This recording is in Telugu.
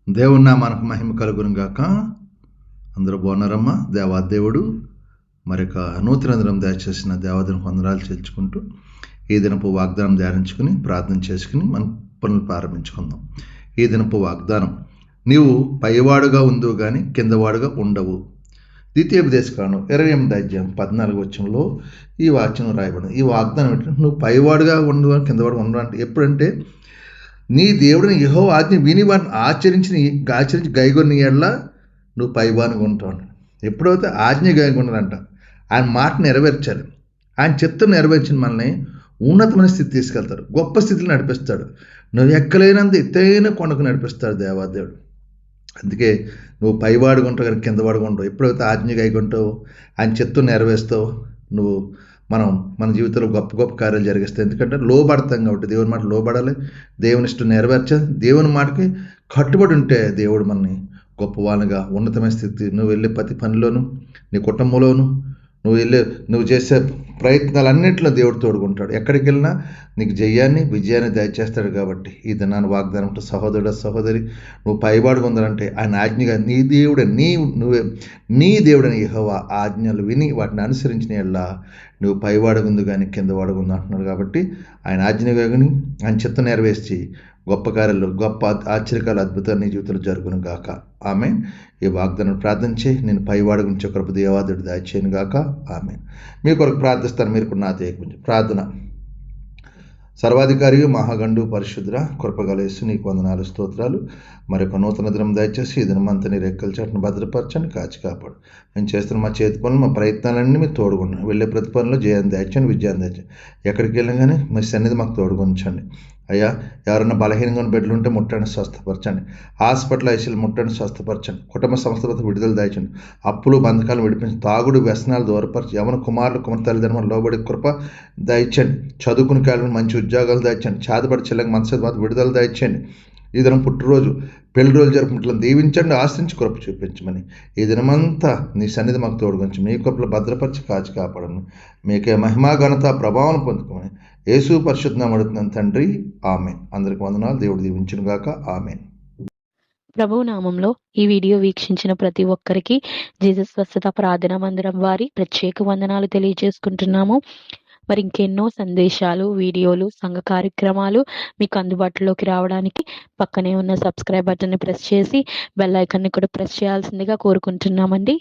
దేవుని నామానికి మహిమ కలుగును గాక. అందరూ బాగున్నారమ్మా. దేవాదేవుడు మరొక నూతన దినం దయచేసిన దేవాదిన వందనాలు చెల్చుకుంటూ ఈ దినపు వాగ్దానం ధ్యానించుకుని ప్రార్థన చేసుకుని మన పనులు ప్రారంభించుకుందాం. ఈ దినపు వాగ్దానం, నీవు పైవాడుగా ఉందో కానీ కిందవాడుగా ఉండవు. ద్వితీయోపదేశకాండం 28:14 ఈ వాక్యం రాయబడింది. ఈ వాగ్దానం ఏంటంటే, నువ్వు పైవాడుగా ఉండవు కానీ కిందవాడుగా ఉండవు అంటే ఎప్పుడంటే, నీ దేవుడిని యెహోవా ఆజ్ఞ విని వాటిని ఆచరించి గైగొని ఎడల నువ్వు పైవానుగా ఉంటావు. ఎప్పుడైతే ఆజ్ఞ గైగొన్నారంట, ఆయన మాట నెరవేర్చాలి, ఆయన చిత్తం నెరవేర్చిన మనల్ని ఉన్నతమైన స్థితి తీసుకెళ్తాడు, గొప్ప స్థితిలో నడిపిస్తాడు. నువ్వు ఎక్కలేనంత ఎత్తైన కొండకు నడిపిస్తాడు దేవాదేవుడు. అందుకే నువ్వు పైవాడుగా ఉంటావు కానీ కిందవాడుగా ఉండవు. ఎప్పుడైతే ఆజ్ఞ గైగొంటావో, ఆయన చిత్తం నెరవేరుస్తావో, మన జీవితంలో గొప్ప గొప్ప కార్యాలు జరిగిస్తాయి. ఎందుకంటే లోబడతాం కాబట్టి, దేవుని మాట లోబడాలి, దేవుని ఇష్టం నెరవేర్చాలి. దేవుని మాటకి కట్టుబడి ఉంటే దేవుడు మనని గొప్పవాళ్ళుగా ఉన్నతమైన స్థితి, నువ్వు వెళ్ళే ప్రతి పనిలోను, నీ కుటుంబంలోను, నువ్వు చేసే ప్రయత్నాలన్నింటిలో దేవుడు తోడుకుంటాడు. ఎక్కడికి వెళ్ళినా నీకు జయాన్ని విజయాన్ని దయచేస్తాడు. కాబట్టి ఈ దినాన్ని వాగ్దానం, సహోదరుడు సహోదరి, నువ్వు పైబాడుగా ఉండాలంటే ఆయన ఆజ్ఞగా నీ దేవుడని యెహోవా ఆజ్ఞలు విని వాటిని అనుసరించిన ఎడల నువ్వు పైవాడుగా ఉంది కానీ కిందవాడుగా ఉంది అంటున్నాడు. కాబట్టి ఆయన ఆజ్ఞగా విని ఆయన చిత్తం నెరవేర్చి గొప్ప కార్యాలు, గొప్ప ఆశ్చర్యకాల అద్భుతాలు నీ జీవితంలో జరుగును గాక. ఆమె ఈ వాగ్దానం ప్రార్థించి నేను పైవాడు గురించి కృప దేవాదుడు దయచేయను గాక. ఆమె మీ కొరకు ప్రార్థిస్తాను. మీరు నా గురించి ప్రార్థన. సర్వాధికారి మహాగండు పరిశుద్ర కృపగలేసు నీకు వందనాలు స్తోత్రాలు. మరొక నూతన దినం దయచేసి ఈ దినమంతా నీ రెక్కల చాటును భద్రపరచండి, కాచి కాపాడు. మేము చేస్తున్న మా చేతి పనులు, మా ప్రయత్నాలన్నీ మీరు తోడుకున్నాం. వెళ్ళే ప్రతి పనులు జయాన్ని దయచండి, విజయాన్ని దయచండి. ఎక్కడికి వెళ్ళగానే మీ సన్నిధి మాకు తోడుగుంచండి అయ్యా. ఎవరైనా బలహీనంగా ఉన్న బిడ్డలు ఉంటే ముట్టండి, స్వస్థపరచండి. హాస్పిటల్ ఐసీలు ముట్టండి, స్వస్థపరచండి. కుటుంబ సంస్థలతో విడుదల దయచండి. అప్పులు బంధకాలను విడిపించి, తాగుడు వ్యసనాలు దూరపరిచి, యవన కుమారులు కుమార్ తల్లిదండ్రులు లోబడి కృప దయచండి. చదువుకుని కాలం మంచి ఉద్యోగాలు దయచండి. చేతబడి చెల్లెకి మనసు విడుదల దయచండి. ఈ దినం పుట్టినరోజు, పెళ్లి రోజు జరుపుకుంటున్నాం, దీవించండి, ఆశ్రయించి కృప చూపించమని ఈ దినమంతా నీ సన్నిధి మాకు తోడుగుంచి మీ కృపలో భద్రపరిచి కాచి కాపాడమని, మీకే మహిమా ఘనత ప్రభావం పొందుకోమని యేసు పరిశుద్ధ నామమున అడుగుతున్నాను తండ్రి. ఆమేన్. అందరికి వందనాలు. దేవుడు దీవించును గాక. ఆమేన్. ప్రభువు నామంలో ఈ వీడియో వీక్షించిన ప్రతి ఒక్కరికి జీసస్ స్వస్థత ప్రార్థనా మందిరం వారి ప్రత్యేక వందనాలు తెలియజేసుకుంటున్నాము. మరి ఇంకెన్నో సందేశాలు, వీడియోలు, సంఘ కార్యక్రమాలు మీకు అందుబాటులోకి రావడానికి పక్కనే ఉన్న సబ్స్క్రైబ్ బటన్ని ప్రెస్ చేసి బెల్ ఐకాన్ని కూడా ప్రెస్ చేయాల్సిందిగా కోరుకుంటున్నామండి.